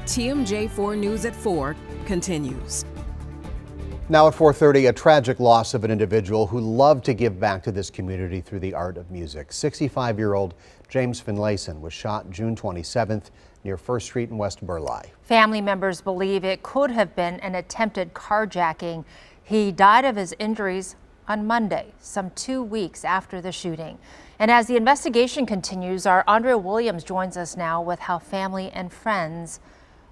TMJ4 News at 4 continues. Now at 4:30, a tragic loss of an individual who loved to give back to this community through the art of music. 65-year-old Jahmes Finlayson was shot June 27th near 1st Street in West Burleigh. Family members believe it could have been an attempted carjacking. He died of his injuries on Monday, some 2 weeks after the shooting. And as the investigation continues, our Andrea Williams joins us now with how family and friends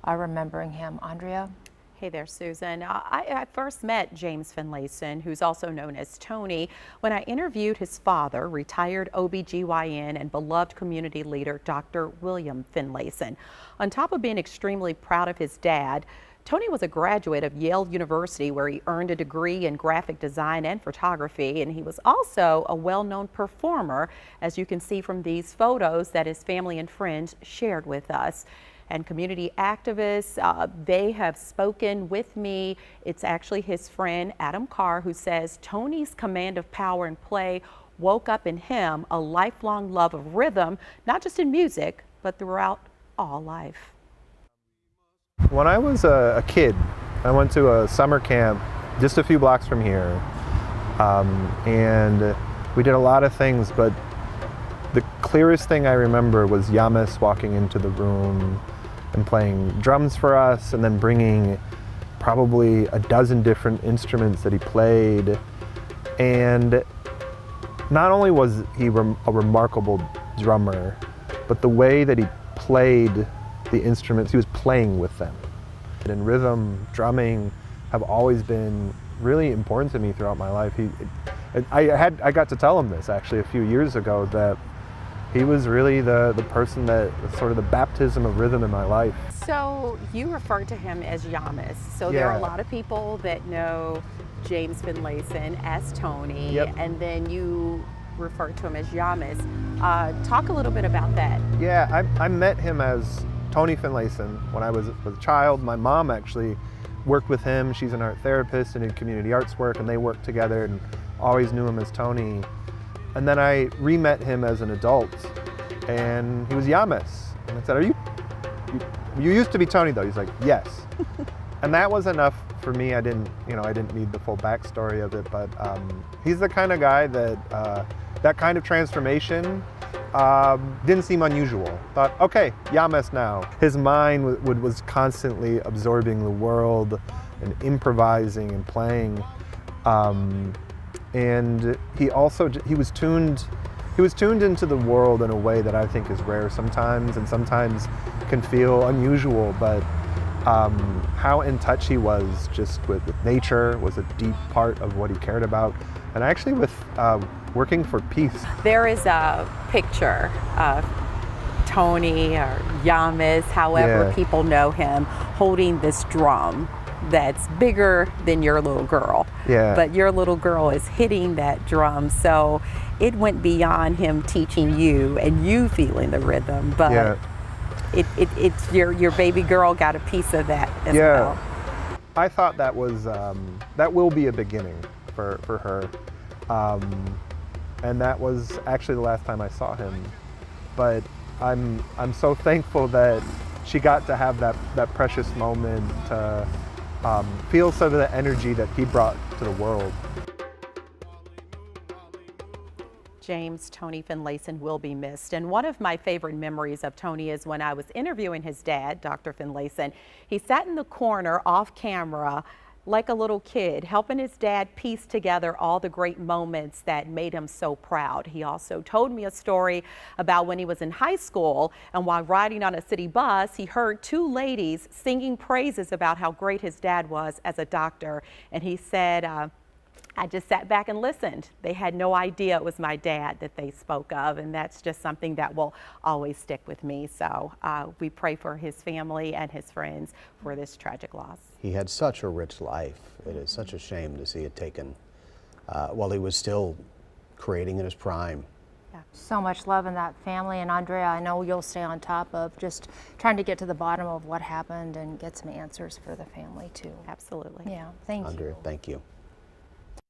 are remembering him. Andrea? Hey there, Susan. I first met Jahmes Finlayson, who's also known as Tony, when I interviewed his father, retired OB/GYN and beloved community leader, Dr. William Finlayson. On top of being extremely proud of his dad, Tony was a graduate of Yale University, where he earned a degree in graphic design and photography, and he was also a well-known performer, as you can see from these photos that his family and friends shared with us. And community activists, they have spoken with me. It's actually his friend, Adam Carr, who says Tony's command of power and play woke up in him a lifelong love of rhythm, not just in music, but throughout all life. When I was a kid, I went to a summer camp just a few blocks from here, and we did a lot of things, but the clearest thing I remember was Jahmes walking into the room and playing drums for us, and then bringing probably a dozen different instruments that he played. And not only was he a remarkable drummer, but the way that he played the instruments, he was playing with them. And rhythm, drumming have always been really important to me throughout my life. I got to tell him this actually a few years ago, that he was really the person that sort of the baptism of rhythm in my life. So you refer to him as Jahmes. So there are a lot of people that know Jahmes Finlayson as Tony, and then you refer to him as Jahmes. Talk a little bit about that. Yeah, I met him as Tony Finlayson when I was a child. My mom actually worked with him. She's an art therapist and did community arts work, and they worked together, and always knew him as Tony. And then I re-met him as an adult, and he was Jahmes. And I said, you used to be Tony though? He's like, yes. And that was enough for me. I didn't need the full backstory of it, but he's the kind of guy that, that kind of transformation didn't seem unusual. Thought, okay, Jahmes now. His mind was constantly absorbing the world and improvising and playing. And he was tuned into the world in a way that I think is rare sometimes, and sometimes can feel unusual, but how in touch he was just with nature was a deep part of what he cared about, and actually with working for peace. There is a picture of Tony or Jahmes, however people know him, holding this drum that's bigger than your little girl. But your little girl is hitting that drum, so it went beyond him teaching you and you feeling the rhythm, but it's your baby girl got a piece of that as well. I thought that was that will be a beginning for her, and that was actually the last time I saw him. But I'm so thankful that she got to have that precious moment to feel some of the energy that he brought to the world. Jahmes Tony Finlayson will be missed. And one of my favorite memories of Tony is when I was interviewing his dad, Dr. Finlayson. He sat in the corner off camera like a little kid, helping his dad piece together all the great moments that made him so proud. He also told me a story about when he was in high school, and while riding on a city bus, he heard two ladies singing praises about how great his dad was as a doctor. And he said, I just sat back and listened. They had no idea it was my dad that they spoke of, and that's just something that will always stick with me. So we pray for his family and his friends for this tragic loss. He had such a rich life. It is such a shame to see it taken while he was still creating in his prime. Yeah. So much love in that family, and Andrea, I know you'll stay on top of just trying to get to the bottom of what happened and get some answers for the family too. Absolutely. Yeah, thank you. Andrea, thank you.